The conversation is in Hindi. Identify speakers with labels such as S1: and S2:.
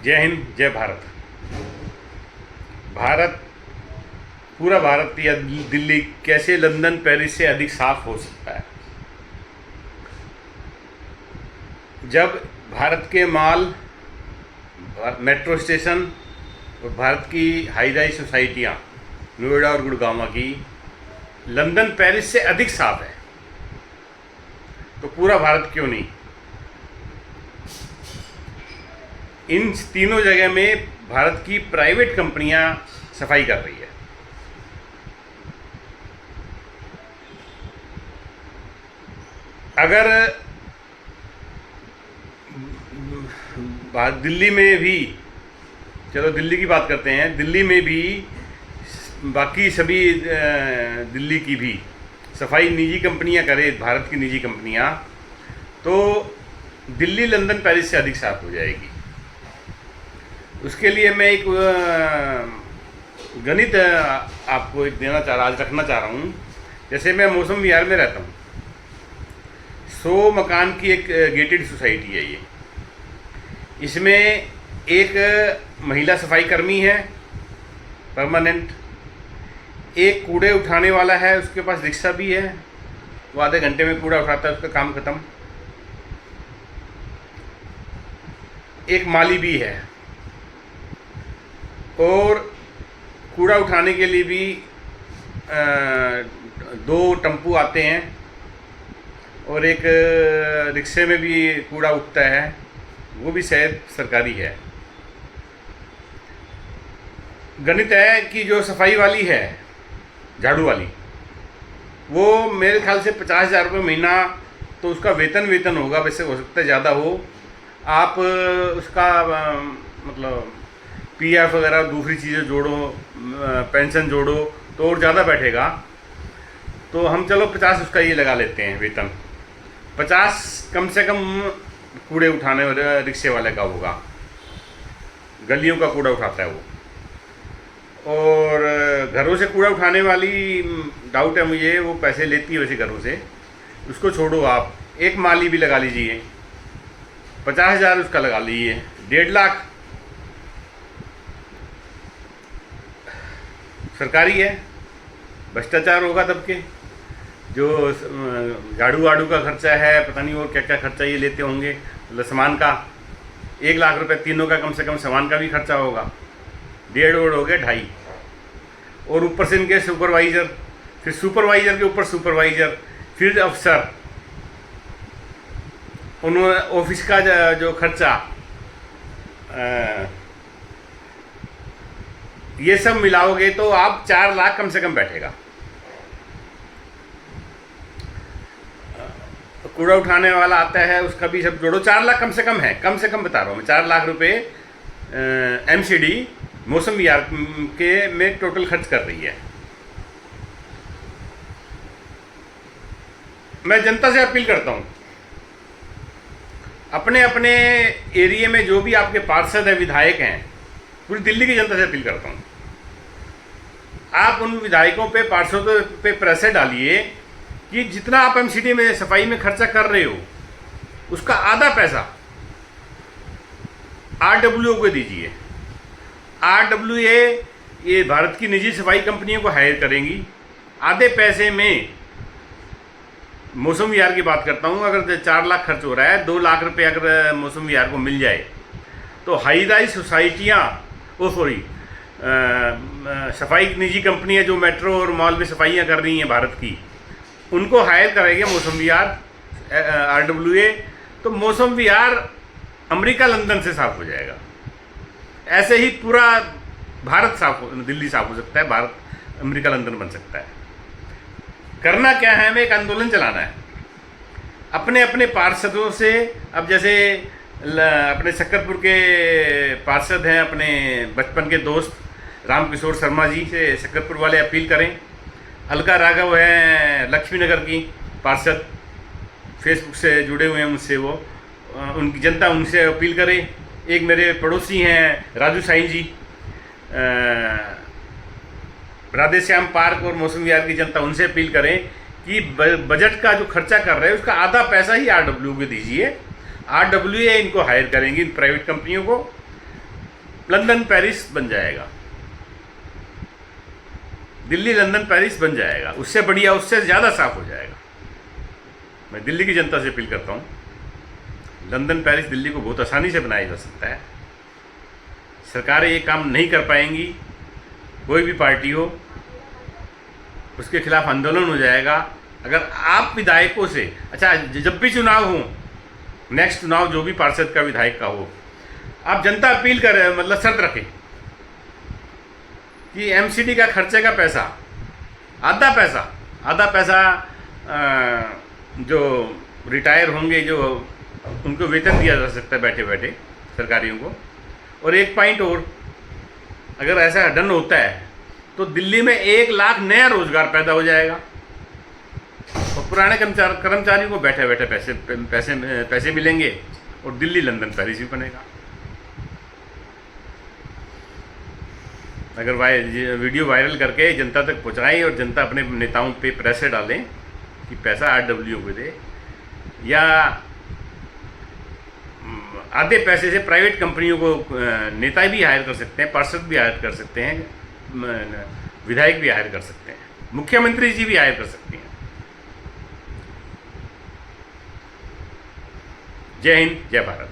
S1: जय हिंद, जय भारत। भारत, पूरा भारत या दिल्ली कैसे लंदन पेरिस से अधिक साफ हो सकता है? जब भारत के मॉल, मेट्रो स्टेशन और भारत की हाई राइज सोसाइटियाँ नोएडा और गुड़गांव की लंदन पेरिस से अधिक साफ है, तो पूरा भारत क्यों नहीं? इन तीनों जगह में भारत की प्राइवेट कंपनियां सफाई कर रही है। अगर दिल्ली में भी, चलो दिल्ली की बात करते हैं, दिल्ली में भी बाकी सभी दिल्ली की भी सफाई निजी कंपनियां करे, भारत की निजी कंपनियां, तो दिल्ली लंदन पेरिस से अधिक साफ हो जाएगी। उसके लिए मैं एक गणित आपको एक आज रखना चाह रहा हूँ। जैसे मैं मौसम विहार में रहता हूँ, 100 मकान की एक गेटेड सोसाइटी है ये। इसमें एक महिला सफाई कर्मी है परमानेंट, एक कूड़े उठाने वाला है, उसके पास रिक्शा भी है, वो आधे घंटे में कूड़ा उठाता है, उसका काम खत्म। एक माली भी है, और कूड़ा उठाने के लिए भी 2 टेम्पू आते हैं, और एक रिक्शे में भी कूड़ा उठता है, वो भी शायद सरकारी है। गणित है कि जो सफाई वाली है, झाड़ू वाली, वो मेरे ख्याल से 50,000 रुपये महीना तो उसका वेतन होगा। वैसे हो सकता है ज़्यादा हो। आप उसका मतलब पीएफ वगैरह दूसरी चीज़ें जोड़ो, पेंशन जोड़ो तो और ज़्यादा बैठेगा। तो हम चलो 50 उसका ये लगा लेते हैं वेतन। 50 कम से कम कूड़े उठाने वाले रिक्शे वाले का होगा, गलियों का कूड़ा उठाता है वो। और घरों से कूड़ा उठाने वाली डाउट है मुझे, वो पैसे लेती है वैसे घरों से, उसको छोड़ो। आप एक माली भी लगा लीजिए, 50,000 उसका लगा लीजिए, 1.5 लाख सरकारी है। भ्रष्टाचार होगा तब के, जो झाड़ू वाड़ू का खर्चा है, पता नहीं और क्या क्या खर्चा ये लेते होंगे, मतलब सामान का 1 लाख रुपए तीनों का कम से कम सामान का भी खर्चा होगा। 1.5 हो गया 2.5, और ऊपर से इनके सुपरवाइज़र, फिर सुपरवाइज़र के ऊपर सुपरवाइज़र, फिर अफसर, उन ऑफिस का जो खर्चा, ये सब मिलाओगे तो आप 4 लाख कम से कम बैठेगा। कूड़ा उठाने वाला आता है, उसका भी सब जोड़ो, 4 लाख कम से कम है, कम से कम बता रहा हूँ मैं। 4 लाख रुपए एमसीडी मौसम विहार के में टोटल खर्च कर रही है। मैं जनता से अपील करता हूँ, अपने अपने एरिया में जो भी आपके पार्षद हैं, विधायक हैं, पूरी दिल्ली की जनता से अपील करता हूँ, आप उन विधायकों पे, पार्षदों पे प्रेशर डालिए कि जितना आप एमसीडी में सफाई में खर्चा कर रहे हो, उसका आधा पैसा आरडब्ल्यूए को दीजिए। आरडब्ल्यूए ये भारत की निजी सफाई कंपनियों को हायर करेंगी। आधे पैसे में, मौसम विहार की बात करता हूँ, अगर 4 लाख खर्च हो रहा है, 2 लाख रुपए अगर मौसम विहार को मिल जाए, तो हाई राइज सोसाइटियाँ, सफाई निजी कंपनियाँ जो मेट्रो और मॉल में सफाइयाँ कर रही हैं भारत की, उनको हायर करेंगे मौसम विहार आरडब्ल्यूए, तो मौसम विहार अमेरिका लंदन से साफ हो जाएगा। ऐसे ही पूरा भारत दिल्ली साफ हो सकता है, भारत अमेरिका लंदन बन सकता है। करना क्या है, हमें एक आंदोलन चलाना है अपने अपने पार्षदों से। अब जैसे अपने शक्करपुर के पार्षद हैं, अपने बचपन के दोस्त रामकिशोर शर्मा जी से शक्करपुर वाले अपील करें। अलका राघव हैं लक्ष्मी नगर की पार्षद, फेसबुक से जुड़े हुए हैं मुझसे, वो उनकी जनता उनसे अपील करे। एक मेरे पड़ोसी हैं राजू साईं जी, राधे श्याम पार्क और मौसम विहार की जनता, उनसे अपील करें कि बजट का जो खर्चा कर रहे हैं उसका आधा पैसा ही आरडब्ल्यू को दीजिए। आरडब्ल्यू इनको हायर करेंगी, इन प्राइवेट कंपनियों को, लंदन पेरिस बन जाएगा, दिल्ली लंदन पेरिस बन जाएगा, उससे बढ़िया, उससे ज़्यादा साफ हो जाएगा। मैं दिल्ली की जनता से अपील करता हूँ, लंदन पेरिस दिल्ली को बहुत आसानी से बनाया जा सकता है। सरकारें ये काम नहीं कर पाएंगी, कोई भी पार्टी हो, उसके खिलाफ आंदोलन हो जाएगा। अगर आप विधायकों से, अच्छा जब भी चुनाव हो, नेक्स्ट चुनाव जो भी पार्षद का विधायक का हो, आप जनता अपील कर, मतलब शर्त रखें कि एमसीडी का खर्चे का पैसा, आधा पैसा जो रिटायर होंगे, जो उनको वेतन दिया जा सकता है बैठे बैठे सरकारियों को। और एक पॉइंट और, अगर ऐसा डन होता है तो दिल्ली में 1 लाख नया रोजगार पैदा हो जाएगा और पुराने कर्मचारियों को बैठे बैठे पैसे मिलेंगे और दिल्ली लंदन पेरिस भी बनेगा। अगर वीडियो वायरल करके जनता तक पहुंचाएं और जनता अपने नेताओं पे प्रेशर डालें कि पैसा आरडब्ल्यू को दे, या आधे पैसे से प्राइवेट कंपनियों को नेता भी हायर कर सकते हैं, पार्षद भी हायर कर सकते हैं, विधायक भी हायर कर सकते हैं, मुख्यमंत्री जी भी हायर कर सकते हैं। जय हिंद, जय भारत।